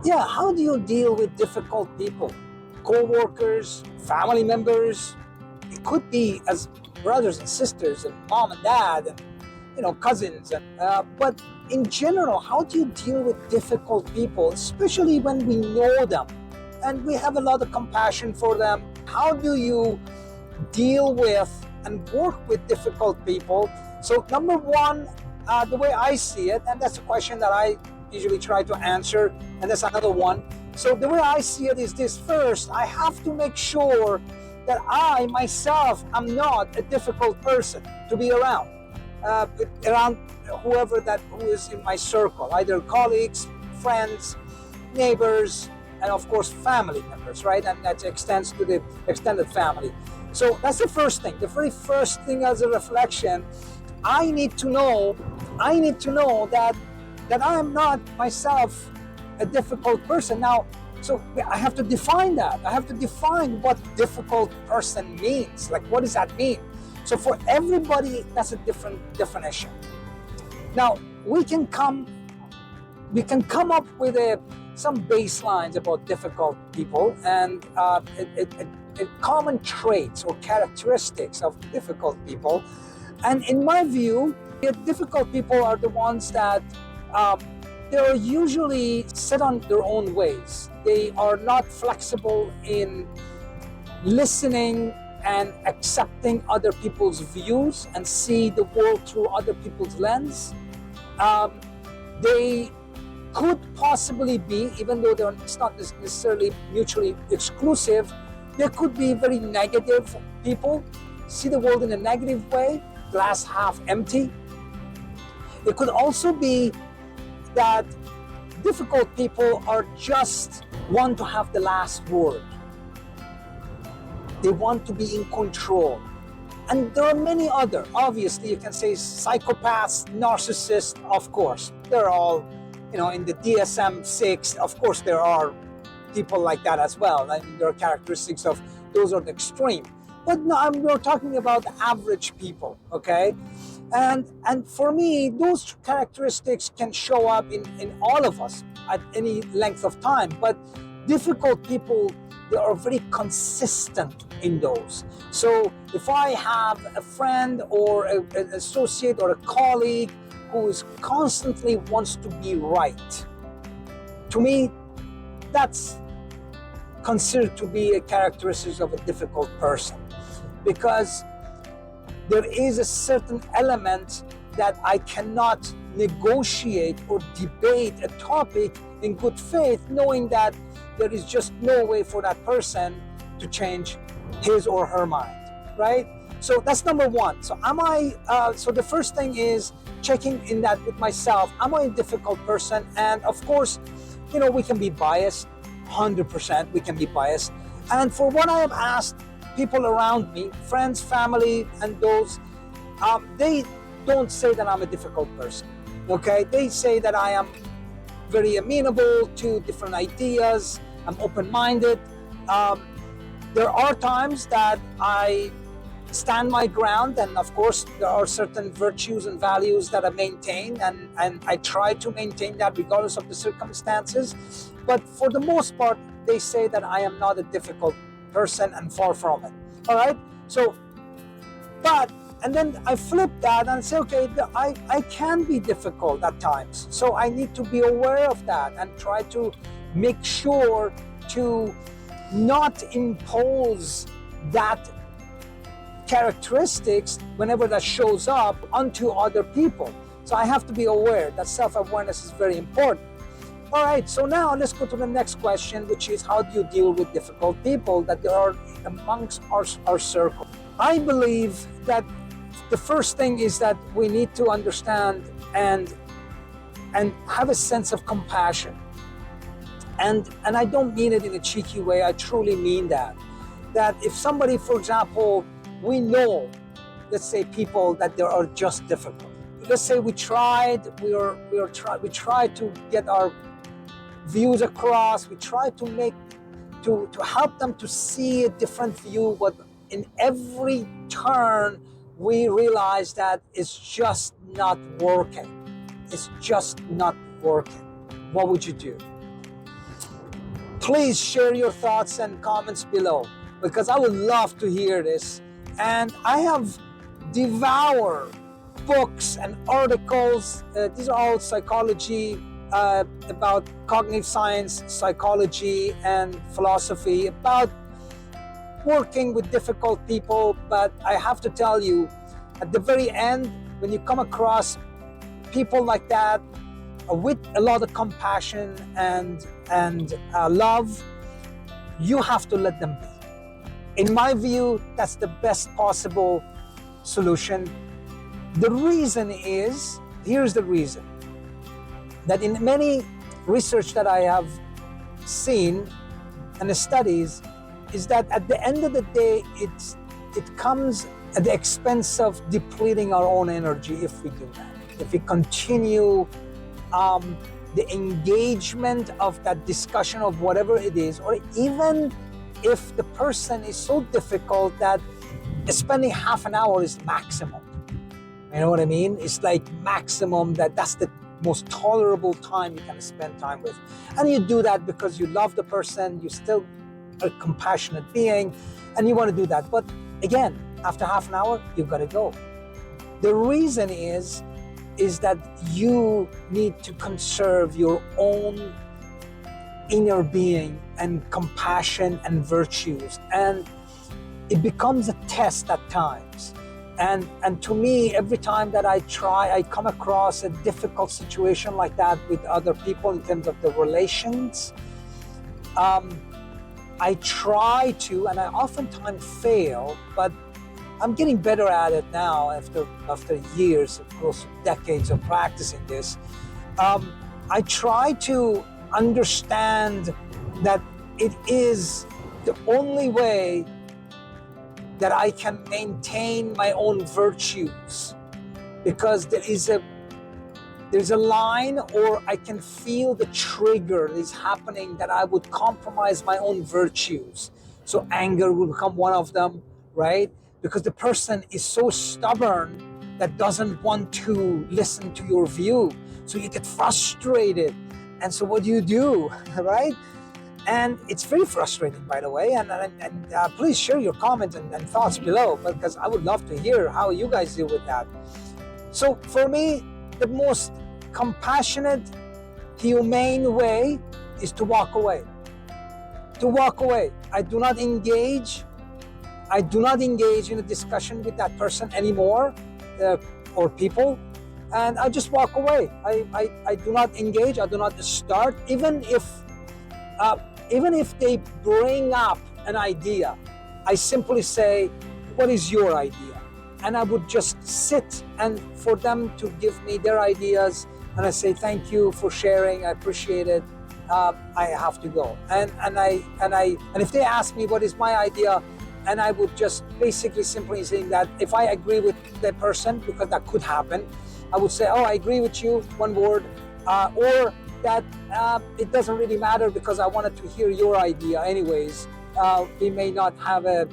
Yeah, how do you deal with difficult people? Co-workers, family members, it could be as brothers and sisters and mom and dad and cousins. But in general, how do you deal with difficult people, especially when we know them and we have a lot of compassion for them? How do you deal with and work with difficult people? So number one, the way I see it, and that's a question that I usually try to answer, and that's another one. So the way I see it is this: first, I have to make sure that I myself am not a difficult person to be around, around who is in my circle, either colleagues, friends, neighbors, and of course family members, right? And that extends to the extended family. So that's the first thing. The very first thing as a reflection, I need to know that I am not myself a difficult person. Now, so I have to define that. I have to define what difficult person means. Like, what does that mean? So for everybody, that's a different definition. Now, we can come up with some baselines about difficult people and common traits or characteristics of difficult people. And in my view, difficult people are the ones that they're usually set on their own ways. They are not flexible in listening and accepting other people's views and see the world through other people's lens. They could possibly be, even though it's not necessarily mutually exclusive, there could be very negative people, see the world in a negative way, glass half empty. It could also be that difficult people are just want to have the last word. They want to be in control. And there are many other, obviously you can say psychopaths, narcissists, of course. They're all, in the DSM-6, of course there are people like that as well. I mean, there are characteristics of, those are the extreme. But no, we're talking about average people, okay? And for me, those characteristics can show up in all of us at any length of time. But difficult people, they are very consistent in those. So if I have a friend or an associate or a colleague who is constantly wants to be right, to me, that's considered to be a characteristic of a difficult person, because there is a certain element that I cannot negotiate or debate a topic in good faith, knowing that there is just no way for that person to change his or her mind, right? So that's number one. So so the first thing is checking in that with myself. Am I a difficult person? And of course, we can be biased, 100% we can be biased. And for what I have asked people around me, friends, family, and those, they don't say that I'm a difficult person, okay? They say that I am very amenable to different ideas, I'm open-minded. There are times that I stand my ground, and of course there are certain virtues and values that I maintain, and I try to maintain that regardless of the circumstances. But for the most part, they say that I am not a difficult person, and far from it. All right? So, and then I flip that and say, okay, I can be difficult at times. So I need to be aware of that and try to make sure to not impose that characteristics whenever that shows up onto other people. So I have to be aware. That self-awareness is very important. All right, so now let's go to the next question, which is, how do you deal with difficult people that there are amongst our circle? I believe that the first thing is that we need to understand and have a sense of compassion. And I don't mean it in a cheeky way, I truly mean that. That if somebody, for example, we know, let's say people that they are just difficult. Let's say we tried to get our views across, we try to help them to see a different view, but in every turn we realize that it's just not working. It's just not working. What would you do? Please share your thoughts and comments below, because I would love to hear this. And I have devoured books and articles. These are all psychology, about cognitive science, psychology, and philosophy, about working with difficult people. But I have to tell you, at the very end, when you come across people like that, with a lot of compassion and love, you have to let them be. In my view, that's the best possible solution. The reason is, here's the reason, that in many research that I have seen and the studies, is that at the end of the day, it comes at the expense of depleting our own energy if we do that. If we continue the engagement of that discussion of whatever it is, or even if the person is so difficult that spending half an hour is maximum. You know what I mean? It's like maximum, that's the most tolerable time you can spend time with. And you do that because you love the person, you still are a compassionate being, and you want to do that. But again, after half an hour, you've got to go. The reason is that you need to conserve your own inner being and compassion and virtues. And it becomes a test at times. And to me, every time that I come across a difficult situation like that with other people in terms of the relations, I try to, and I oftentimes fail, but I'm getting better at it now after years, of course, decades of practicing this. I try to understand that it is the only way that I can maintain my own virtues, because there's a line, or I can feel the trigger is happening that I would compromise my own virtues. So anger will become one of them, right? Because the person is so stubborn that doesn't want to listen to your view. So you get frustrated. And so what do you do, right? And it's very frustrating, by the way. And please share your comments and thoughts below, because I would love to hear how you guys deal with that. So for me, the most compassionate, humane way is to walk away. To walk away. I do not engage in a discussion with that person anymore, or people, and I just walk away. I do not engage. I do not start, even if they bring up an idea. I simply say, what is your idea? And I would just sit and for them to give me their ideas, and I say, thank you for sharing, I appreciate it. I have to go. And if they ask me what is my idea, and I would just basically simply saying that if I agree with the person, because that could happen, I would say, oh, I agree with you, one word, or that it doesn't really matter because I wanted to hear your idea anyways. We may not have a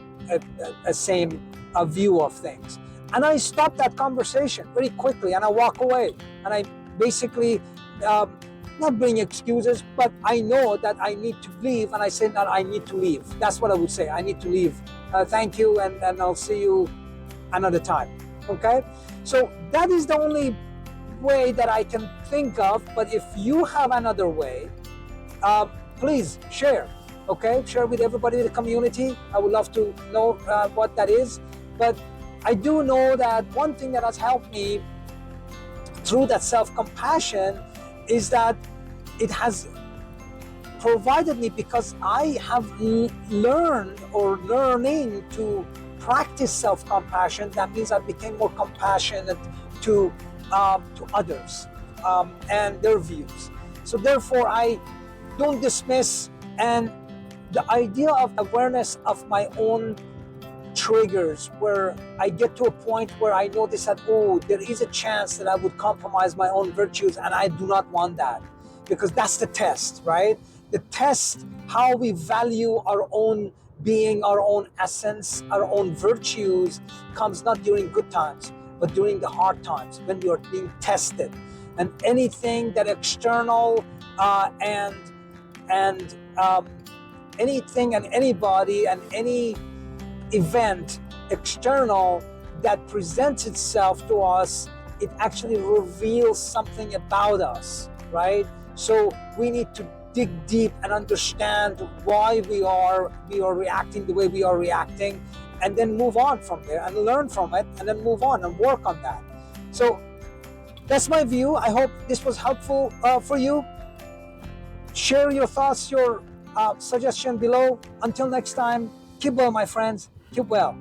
same view of things. And I stop that conversation very quickly, and I walk away, and I basically not bring excuses, but I know that I need to leave, and I say that I need to leave. That's what I would say. I need to leave. Thank you, and I'll see you another time. Okay? So that is the only way that I can think of. But if you have another way, please share. Okay? Share with everybody in the community. I would love to know what that is. But I do know that one thing that has helped me through that self-compassion is that it has provided me, because I have learned or learning to practice self-compassion. That means I became more compassionate to others and their views. So therefore, I don't dismiss, and the idea of awareness of my own triggers, where I get to a point where I notice that, oh, there is a chance that I would compromise my own virtues, and I do not want that, because that's the test, right? The test, how we value our own being, our own essence, our own virtues, comes not during good times, but during the hard times, when you are being tested. And anything that external and And anything and anybody and any event external that presents itself to us, it actually reveals something about us, right? So we need to dig deep and understand why we are reacting the way we are reacting, and then move on from there and learn from it, and then move on and work on that. So that's my view. I hope this was helpful for you. Share your thoughts, your suggestion below. Until next time, keep well, my friends. Keep well.